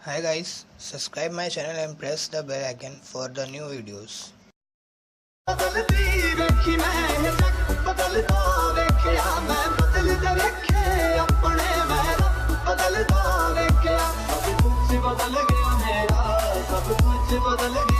Hi guys, subscribe my channel and press the bell icon for the new videos. ਬਦਲਦੀ ਵੇਖੀ ਮੈਂ ਬਦਲਦਾ ਵੇਖਿਆ ਮੈਂ ਬਦਲਦੇ ਵੇਖੇ ਆਪਣੇ ਮੈਂ ਬਦਲਦਾ ਵੇਖਿਆ ਸਭ ਕੁਝ ਬਦਲ ਗਿਆ ਮੇਰਾ ਸਭ ਕੁਝ ਬਦਲ ਗਿਆ